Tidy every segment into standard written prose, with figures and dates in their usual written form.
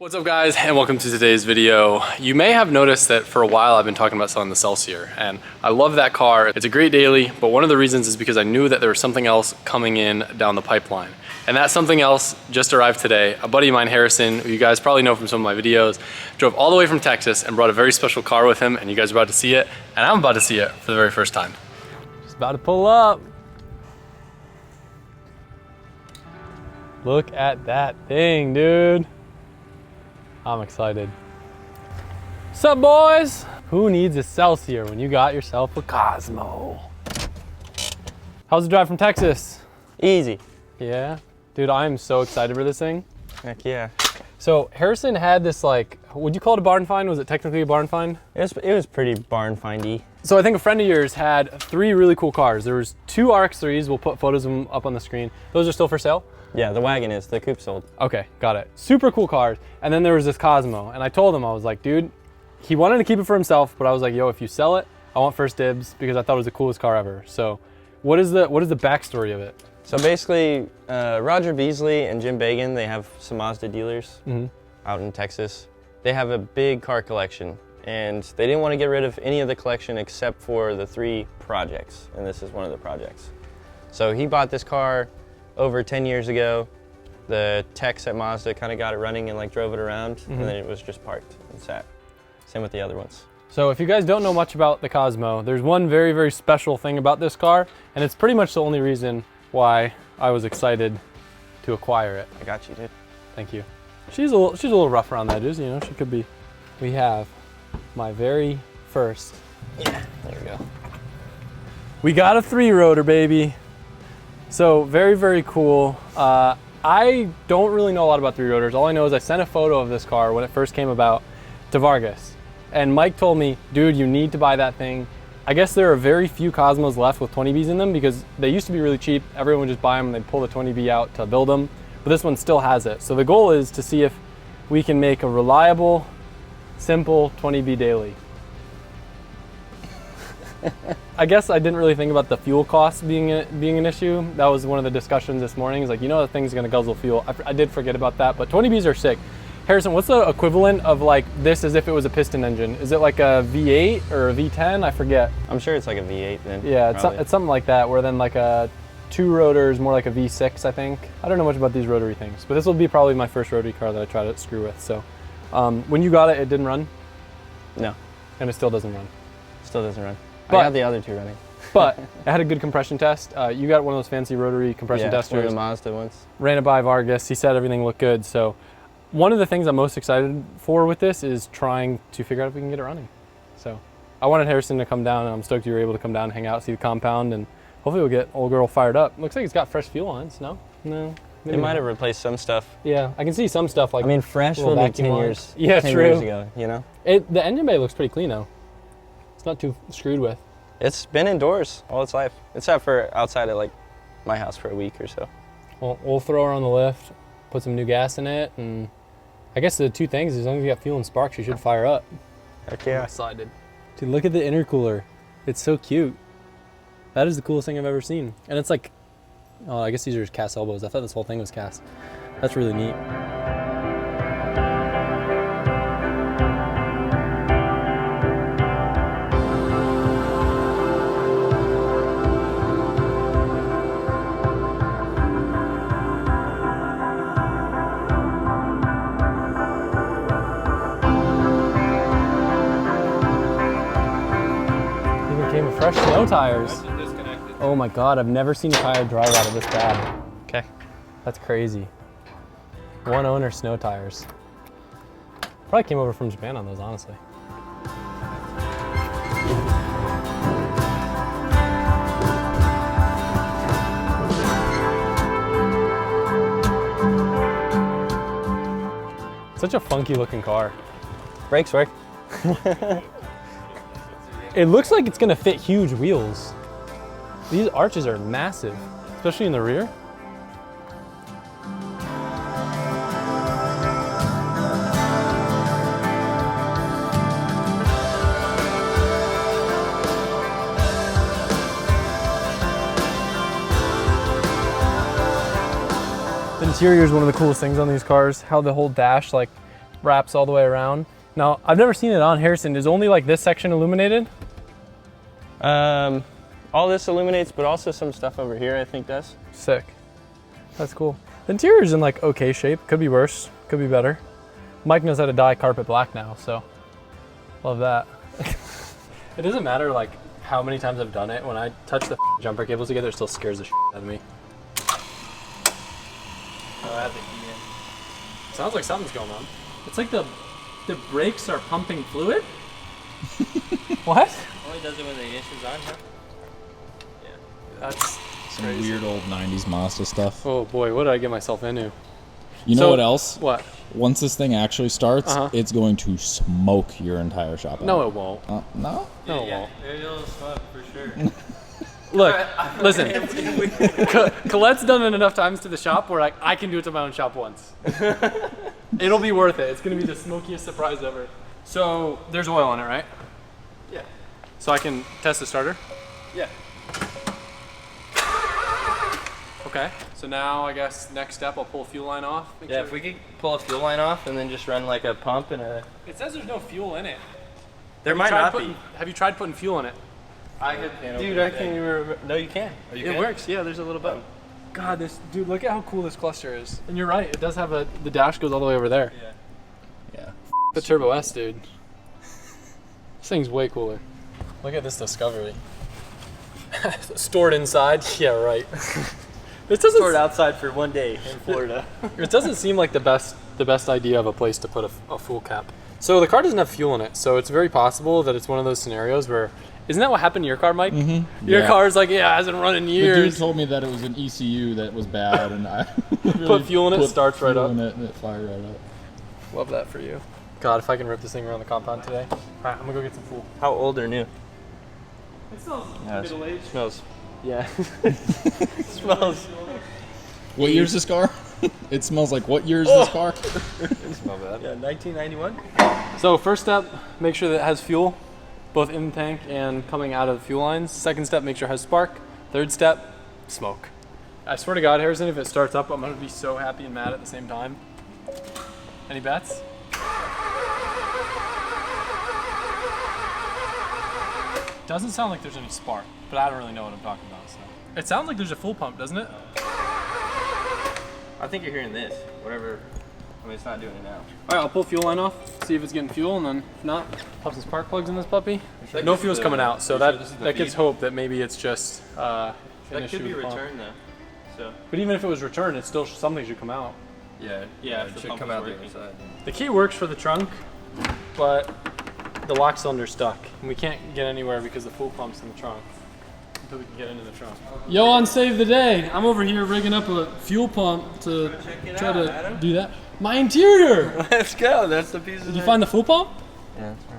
What's up guys, and welcome to today's video. You may have noticed that for a while I've been talking about selling the Celsior, and I love that car. It's a great daily, but one of the reasons is because I knew that there was something else coming in down the pipeline. And that something else just arrived today. A buddy of mine, Harrison, who you guys probably know from some of my videos, drove all the way from Texas and brought a very special car with him, and you guys are about to see it, and I'm about to see it for the very first time. Just about to pull up. Look at that thing, dude. I'm excited. What's up, boys? Who needs a Celsior when you got yourself a Cosmo? How's the drive from Texas? Easy. Yeah? Dude, I am so excited for this thing. Heck yeah. So Harrison had this, like, would you call it a barn find? Was it technically a barn find? It was pretty barn findy. So I think a friend of yours had 3 really cool cars. There was 2 RX-3s. We'll put photos of them up on the screen. Those are still for sale? Yeah, the wagon is. The coupe sold. Okay, got it. Super cool cars. And then there was this Cosmo. And I told him, I was like, dude, he wanted to keep it for himself, but I was like, yo, if you sell it, I want first dibs because I thought it was the coolest car ever. So what is the backstory of it? So basically, Roger Beasley and Jim Bagan, they have some Mazda dealers out in Texas. They have a big car collection, and they didn't want to get rid of any of the collection except for the 3 projects, and this is one of the projects. So he bought this car over 10 years ago. The techs at Mazda kind of got it running and like drove it around, and then it was just parked and sat. Same with the other ones. So if you guys don't know much about the Cosmo, there's one very, very special thing about this car, and it's pretty much the only reason why I was excited to acquire it. I got you, dude. Thank you. She's a little rough around the edges, you know, she could be. We have my very first. Yeah, there we go. We got a 3-rotor, baby. So very, very cool. I don't really know a lot about 3-rotors. All I know is I sent a photo of this car when it first came about to Vargas. And Mike told me, dude, you need to buy that thing. I guess there are very few Cosmos left with 20Bs in them because they used to be really cheap. Everyone would just buy them and they'd pull the 20B out to build them. But this one still has it. So the goal is to see if we can make a reliable, simple 20B daily. I guess I didn't really think about the fuel costs being an issue. That was one of the discussions this morning. It's like, you know, the thing's gonna guzzle fuel. I did forget about that, but 20Bs are sick. Harrison, what's the equivalent of like this as if it was a piston engine? Is it like a V8 or a V10? I forget. I'm sure it's like a V8 then. Yeah, it's something like that, where then like a 2-rotor is more like a V6, I think. I don't know much about these rotary things, but this will be probably my first rotary car that I try to screw with. So when you got it, it didn't run? No. And it still doesn't run? Still doesn't run. But I got the other 2 running. But it had a good compression test. You got one of those fancy rotary compression testers. One of the Mazda ones. Ran it by Vargas. He said everything looked good. So one of the things I'm most excited for with this is trying to figure out if we can get it running. So I wanted Harrison to come down, and I'm stoked you were able to come down and hang out, see the compound, and hopefully we'll get old girl fired up. Looks like it's got fresh fuel lines. No? No. They might have replaced some stuff. Yeah, I can see some stuff like. I mean, fresh will be 10 years. Yeah, 10 true. years ago, you know? The engine bay looks pretty clean though. It's not too screwed with. It's been indoors all its life, except for outside of like my house for a week or so. Well, we'll throw her on the lift, put some new gas in it, and I guess the 2 things, as long as you got fuel and sparks, you should fire up. Heck yeah. I'm excited. Dude, look at the intercooler. It's so cute. That is the coolest thing I've ever seen. And it's like, oh, I guess these are just cast elbows. I thought this whole thing was cast. That's really neat. Came with fresh snow tires. Oh my God, I've never seen a tire dry rotted this bad. Okay. That's crazy. 1 owner snow tires. Probably came over from Japan on those, honestly. Such a funky looking car. Brakes work. It looks like it's gonna fit huge wheels. These arches are massive, especially in the rear. The interior is one of the coolest things on these cars. How the whole dash like wraps all the way around. Now, I've never seen it on Harrison. Is only like this section illuminated? All this illuminates, but also some stuff over here I think does. Sick. That's cool. The interior's in like okay shape. Could be worse, could be better. Mike knows how to dye carpet black now, so love that. It doesn't matter like how many times I've done it. When I touch the jumper cables together, it still scares the out of me. Oh, I have the heat in. Sounds like something's going on. It's like the brakes are pumping fluid? What? Only does it when the ignition's on, huh? Yeah. That's Some crazy. weird old 90s Mazda stuff. Oh boy, what did I get myself into? You know So- what else? What? Once this thing actually starts, Uh-huh. it's going to smoke your entire shop out. No, it won't. No? No, it won't. Maybe a little smoke for sure. Look, listen. Colette's done it enough times to the shop where I can do it to my own shop once. It'll be worth it. It's gonna be the smokiest surprise ever. So there's oil in it, right? Yeah. So I can test the starter? Yeah. Okay. So now I guess next step I'll pull a fuel line off. Make Yeah, sure- if we could pull a fuel line off and then just run like a pump and a... It says there's no fuel in it. There might not be. Have you tried putting fuel in it? Dude, I can't even remember. No, you can. Oh, you It can? works. Yeah, there's a little button. God, dude, look at how cool this cluster is. And you're right, it does have the dash goes all the way over there. Yeah. Yeah. The Turbo S, dude. This thing's way cooler. Look at this Discovery. Stored inside? Yeah, right. This doesn't Stored outside for one day in Florida. It doesn't seem like the best idea of a place to put a fuel cap. So the car doesn't have fuel in it, so it's very possible that it's one of those scenarios where, isn't that what happened to your car, Mike? Mm-hmm. Your car's like, yeah, it hasn't run in The years. dude told me that it was an ECU that was bad, and I Put fuel in it, put starts right fuel up. in it, and it fired right up. Love that for you. God, if I can rip this thing around the compound today. All right, I'm gonna go get some fuel. How old or new? It smells it's- middle-aged. Smells. Yeah. Smells. What year's this car? It smells like what year's this car? Smell bad. Yeah, 1991. So first step, make sure that it has fuel, both in the tank and coming out of the fuel lines. Second step, make sure it has spark. Third step, smoke. I swear to God, Harrison, if it starts up, I'm gonna be so happy and mad at the same time. Any bets? Doesn't sound like there's any spark, but I don't really know what I'm talking about. So it sounds like there's a full pump, doesn't it? I think you're hearing this. Whatever. I mean, it's not doing it now. All right, I'll pull fuel line off, see if it's getting fuel, and then if not, pop some spark plugs in this puppy. No fuel's coming out, so that gives hope that maybe it's just an That issue could be with the pump. returned though. So. But even if it was returned, it's still something should come out. Yeah. It should come out the other side. The key works for the trunk, but the lock cylinder's stuck, and we can't get anywhere because the fuel pump's in the trunk until we can get into the trunk. Yo, on Save the Day, I'm over here rigging up a fuel pump to try to do that. My interior! Let's go. That's the piece. Did you find the fuel pump? Yeah, that's right.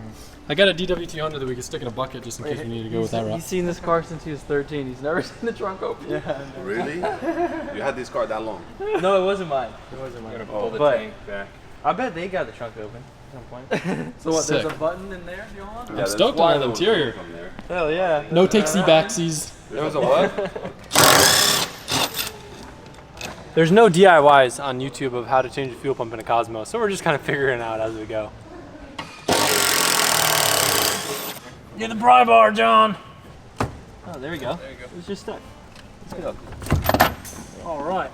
I got a DW200 that we can stick in a bucket just in case we need to go with that route. He's seen this car since he was 13. He's never seen the trunk open. Yeah. Really? You had this car that long? No, it wasn't mine. It wasn't mine. Pull the But- tank back. I bet they got the trunk open at some point. So what? There's Sick. a button in there, Johan? Yeah, stoked on why the there was interior. from there. Hell yeah. No takesy backsies. There was a what? There's no DIYs on YouTube of how to change a fuel pump in a Cosmo, so we're just kind of figuring it out as we go. Get the pry bar, John. Oh, there we go. There you go. It's just stuck. Let's go. All right.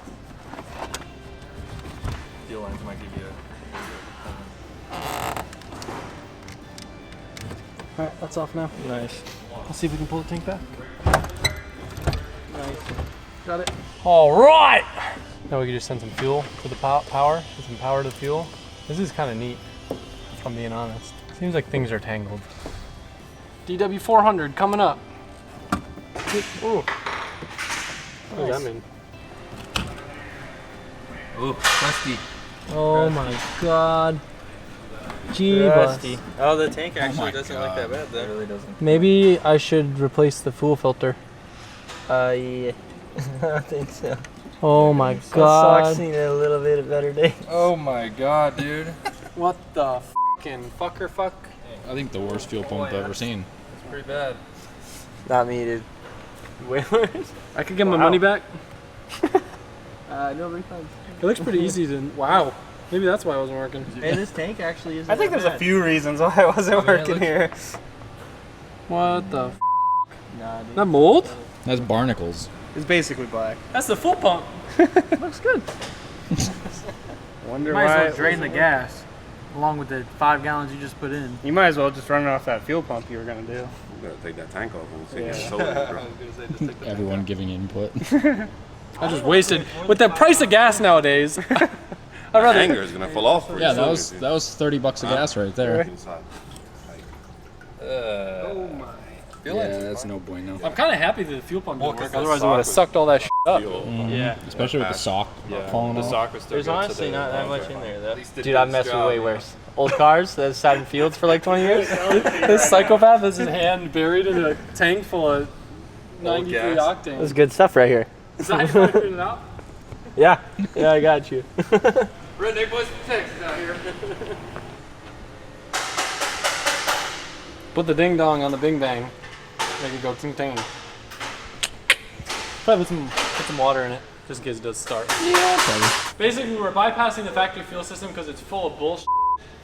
Fuel lines might give you All right, that's off now. Nice. Let's see if we can pull the tank back. Nice. Got it. All right. Now we can just send some fuel to the power, send some power to the fuel. This is kind of neat, if I'm being honest. Seems like things are tangled. DW400 coming up. Ooh. What does that mean? Ooh, crusty. Oh my God. Rusty. Jeebus. Oh, the tank actually my doesn't look that bad It though. really doesn't. Maybe I should replace the fuel filter. Yeah. I think so. Oh my Sock's God. seen a little bit of better day. Oh my god, dude. What the fucking fuck? I think the worst fuel pump I've ever seen. It's pretty bad. Not me, dude. Way worse. I could get my money back. No refunds. It looks pretty easy to. Wow. Maybe that's why it wasn't working. Hey, this tank actually isn't. I think there's a few reasons why it wasn't working here. What the f? Nah, dude. That mold? That's barnacles. It's basically black. That's the full pump. Looks good. Wonder Might as why. well drain the gas along with the 5 gallons you just put in. You might as well just run it off that fuel pump you were gonna do. You gotta take that tank off and see Yeah. it's soda, bro. Everyone giving input. I just wasted with the price of gas nowadays. I'd rather. Hanger is gonna fall off. pretty Yeah, soon, that was $30 of gas right there. Inside. Yeah, that's no bueno. I'm kind of happy that the fuel pump didn't work. the Otherwise, I sock would have was- sucked all that shit up. Yeah. Especially with the sock falling The off. sock was still There's good to honestly the not that long much term. in there though. Dude, I've messed with way worse. Old cars that sat in fields for like 20 years. This psychopath has his hand buried in a tank full of 93 gas. octane. That's good stuff right here. Is that how you figured it out? Yeah. Yeah, I got you. Redneck boys from Texas out here. Put the ding dong on the bing bang. Make it go ting ting. Probably put some water in it, just in case it does start. Yeah, probably. Basically, we're bypassing the factory fuel system because it's full of bullshit.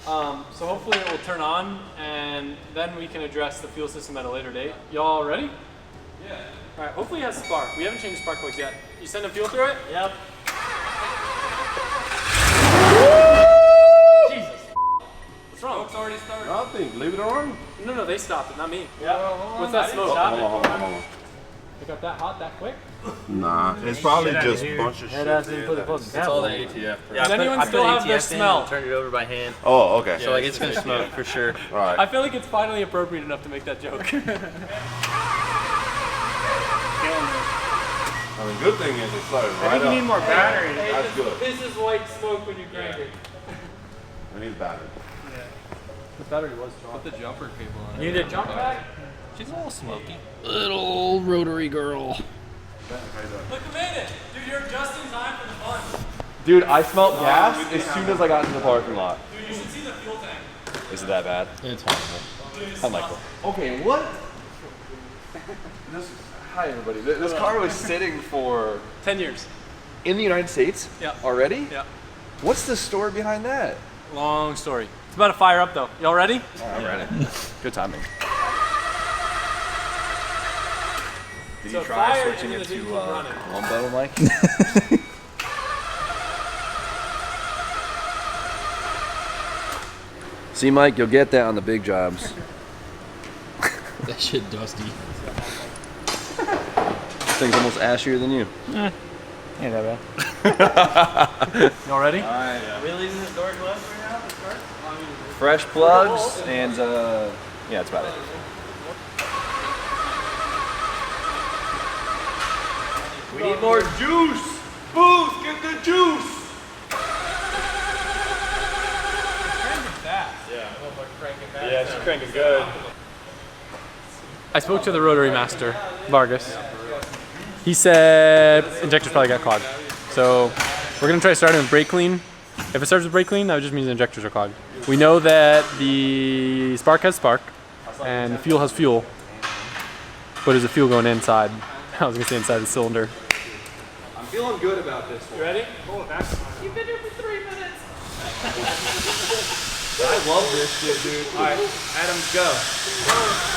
So hopefully it will turn on, and then we can address the fuel system at a later date. Y'all ready? Yeah. All right. Hopefully it has spark. We haven't changed spark plugs yet. You sending fuel through it? Yep. Jesus. What's wrong? Smoke's already started. Nothing. Leave it on. No, they stopped it, not me. Yeah. What's that smoke? Hold on, hold on, hold on. It got that hot that quick? Nah, it's probably just a bunch of shit. That's there put the that- fucking It's all the cap on. ATF. Does anyone still have their smell? Turn it over by hand. Oh, okay. So like it's gonna smoke for sure. All right. I feel like it's finally appropriate enough to make that joke. I mean, good thing is it started I right think you need up. more battery. That's good. This is white smoke when you crank it. We need battery. The battery was strong. Put the jumper cable on You need a jump pack? She's a little smoky. Little rotary girl. Look, you made it! Dude, you're just in time for the fun. Dude, I smelled gas as soon as I got into the parking lot. Dude, you should see the fuel tank. Is it that bad? It's horrible. Unlikely. Okay, what? Hi, everybody. This car was sitting for 10 years. in the United States Yeah. already? Yeah. What's the story behind that? Long story. It's about to fire up though. Y'all ready? I'm ready. Good timing. Did So you try fire switching and it then to the vehicle running. long battle mic? See, Mike, you'll get that on the big jobs. That shit dusty. This thing's almost ashier than you. Ain't that bad. Y'all ready? Are we leaving this door closed right now? This car? Fresh plugs and yeah, that's about it. We need more Juice! Booth, get the juice! Yeah, it's cranking good. I spoke to the rotary master, Vargas. He said injectors probably got clogged. So we're gonna try starting with brake clean. If it starts with brake clean, that just means the injectors are clogged. We know that the spark has spark and the fuel has fuel. But is the fuel going inside? I was gonna say inside the cylinder. I'm feeling good about this one. You ready? You've been here for 3 minutes. I love this shit, dude. Alright, Adam, go.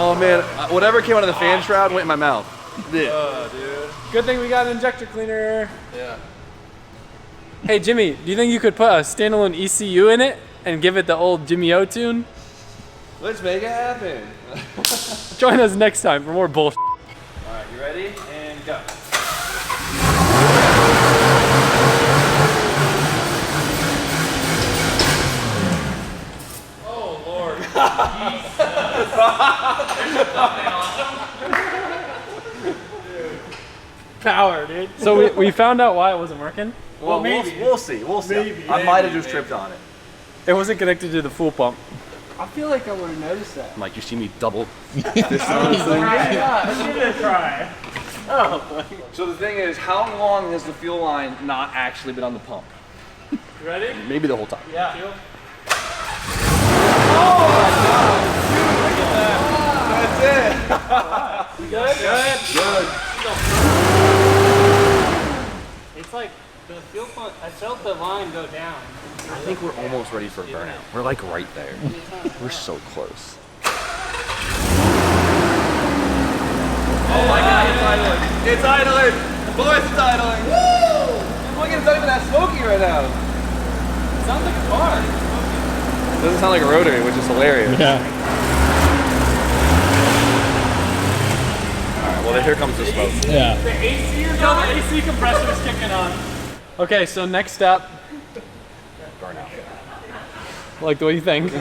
Oh man, whatever came out of the fan shroud went in my mouth. Good thing we got an injector cleaner. Yeah. Hey Jimmy, do you think you could put a standalone ECU in it and give it the old Jimmy O tune? Let's make it happen. Join us next time for more bullshit. Alright, you ready? And go. Power, dude. So we found out why it wasn't working. Well, we'll see. We'll see. I might have just tripped on it. It wasn't connected to the fuel pump. I feel like I would have noticed that. Mike, you see me double Yeah, I should have tried. So the thing is, how long has the fuel line not actually been on the pump? You ready? Maybe the whole time. Yeah. That's it. Good? Good. Good. It's like the fuel pump. I felt the line go down. I think we're almost ready for a burnout. We're like right there. We're so close. Oh my God, it's idling. It's idling. Boys, it's idling. Woo! Look, it's not even that smoky right now. It sounds like a car. It doesn't sound like a rotary, which is hilarious. Yeah. All right, well, then here comes the smoke. Yeah. The AC is The on. AC compressor's kicking on. Okay, so next step. Burnout. Like, what do you think?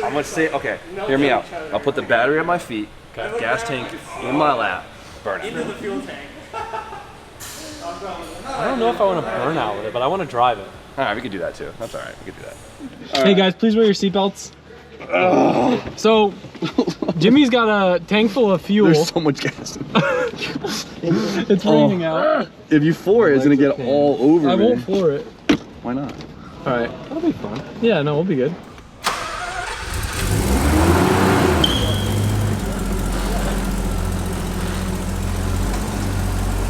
I'm gonna say, okay, hear me out. I'll put the battery on my feet, gas tank in my lap, burn it. Into the fuel tank. I don't know if I want to burn out with it, but I want to drive it. All right, we can do that too. That's all right, we can do that. Hey guys, please wear your seatbelts. So, Jimmy's got a tank full of fuel. There's so much gas. It's raining out. If you floor it, it's gonna get all over I me. won't floor it. Why not? All right. That'll be fun. Yeah, no, we'll be good.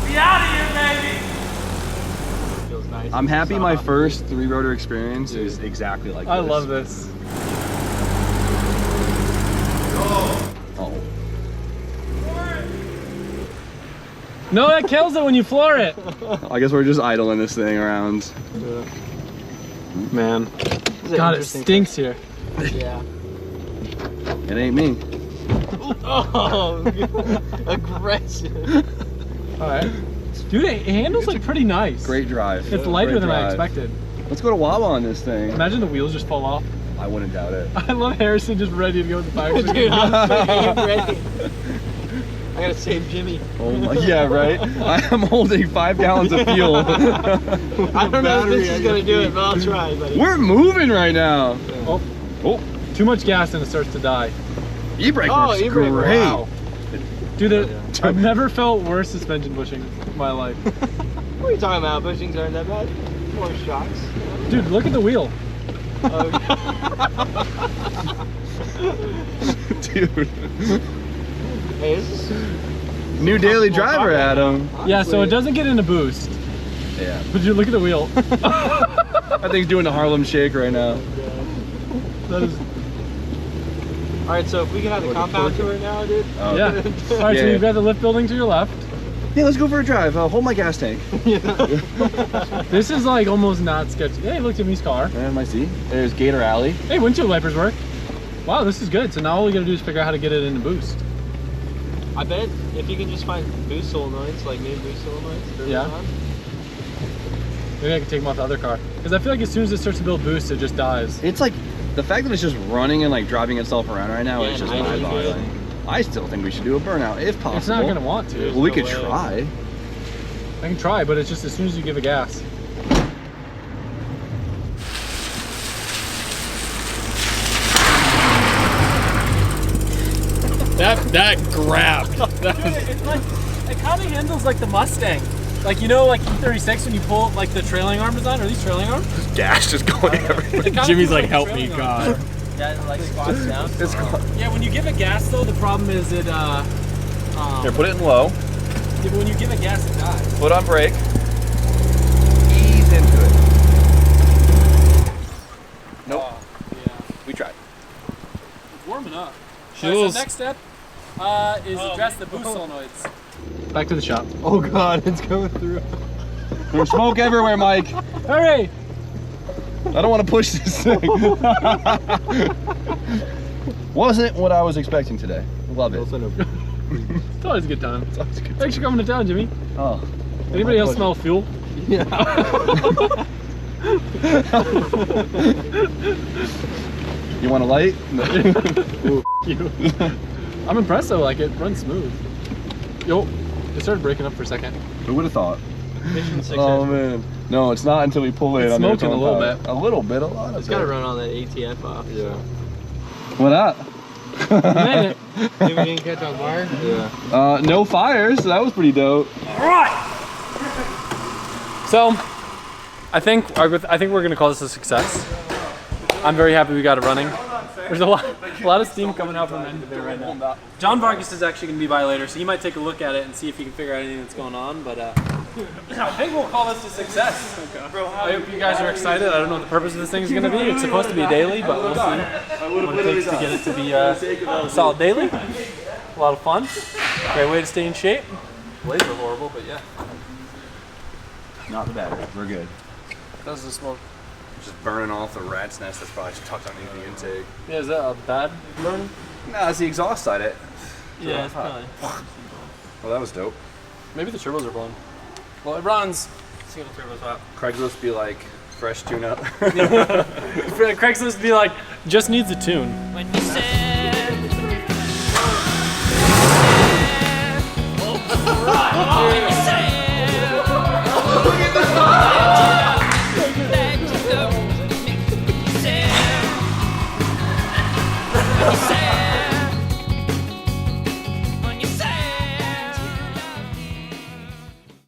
Be out of here, baby. Feels nice. I'm happy my first 3-rotor experience is exactly like this. I love this. Oh. No, that kills it when you floor it. I guess we're just idling this thing around. Man. God, it stinks here. Yeah. It ain't me. Oh, aggressive. All right. Dude, it handles like pretty nice. Great drive. It's lighter Great than I drive. expected. Let's go to Wawa on this thing. Imagine the wheels just fall off. I wouldn't doubt it. I love Harrison just ready to go with the fire. Dude, I'm ready. I gotta save Jimmy. Oh my, yeah, right? I am holding 5 gallons of fuel. I don't know if this is gonna do it, but I'll try, buddy. We're moving right now. Oh. Oh. Too much gas and it starts to die. E-brake Oh, works e-brake, great. Wow. Dude, I've never felt worse suspension bushing in my life. What are you talking about? Bushings aren't that bad. More shocks. Dude, look at the wheel. Dude. Hey, this is New daily driver, Adam. Yeah, so it doesn't get in a boost. Yeah. But dude, look at the wheel. I think he's doing the Harlem Shake right now. That is, all right. So if we can have the compound tour now, dude. Oh. yeah. All right, so Yeah. you've got the lift building to your left. Hey, let's go for a drive. Hold my gas tank. This is like almost not sketchy. Hey, look, Jimmy's car. And my seat. There's Gator Alley. Hey, windshield wipers work. Wow, this is good. So now all we gotta do is figure out how to get it in the boost. I bet if you can just find boost solenoids, like main boost solenoids. they're Yeah. on. Maybe I can take them off the other car. Because I feel like as soon as it starts to build boost, it just dies. It's like the fact that it's just running and like driving itself around right now Yeah, is just I know. mind-boggling. I still think we should do a burnout if possible. It's not gonna want to. Well, we no could way. try. I can try, but it's just as soon as you give it gas. That grabbed. It's like, it kind of handles like the Mustang. Like, you know, like E36 when you pull like the trailing arm design, are these trailing arms? Gas just going everywhere. Jimmy's like, help me, God. Yeah, it like squats down. It's cool. Yeah, when you give it gas though, the problem is it, Here, put it in low. yeah, but when you give it gas, it dies. Put on brake. Ease into it. Nope. Yeah. We tried. It's warming up. All right, so next step is address the boost solenoids. Back to the shop. Oh God, it's going through. There's smoke everywhere, Mike. Hurry! I don't want to push this thing. Wasn't what I was expecting today. Love it. It's always a good time. Thanks for coming to town, Jimmy. Oh. Anybody else smell fuel? You want a light? You. I'm impressed though, like it runs smooth. Yo, it started breaking up for a second. Who would have thought? Mission 6. Oh man. No, it's not until we pull it. It's on the smoking a little bit. A little bit, a lot of It's it. got to run on that ATF off. Yeah. What up? made it. Maybe we didn't catch on fire. Yeah. No fires, so that was pretty dope. All right. So, I think we're gonna call this a success. I'm very happy we got it running. There's a lot of steam coming out from the end of it right now. John Vargas is actually gonna be by later, so he might take a look at it and see if he can figure out anything that's going on. But I think we'll call this a success. I hope you guys are excited. I don't know what the purpose of this thing is gonna be. It's supposed to be a daily, but we'll see what it takes to get it to be a solid daily. A lot of fun. Great way to stay in shape. Blades are horrible, but yeah. Not the battery. We're good. Does the smoke? Just burning off the rat's nest that's probably tucked underneath the intake. Yeah, is that a bad burn? No, it's the exhaust side. Yeah, it's probably. Well, that was dope. Maybe the turbos are blown. Well, it runs. Let's see what the turbo's out. Craigslist be like, fresh tune-up. Craigslist would be like, just needs a tune. When you said. Say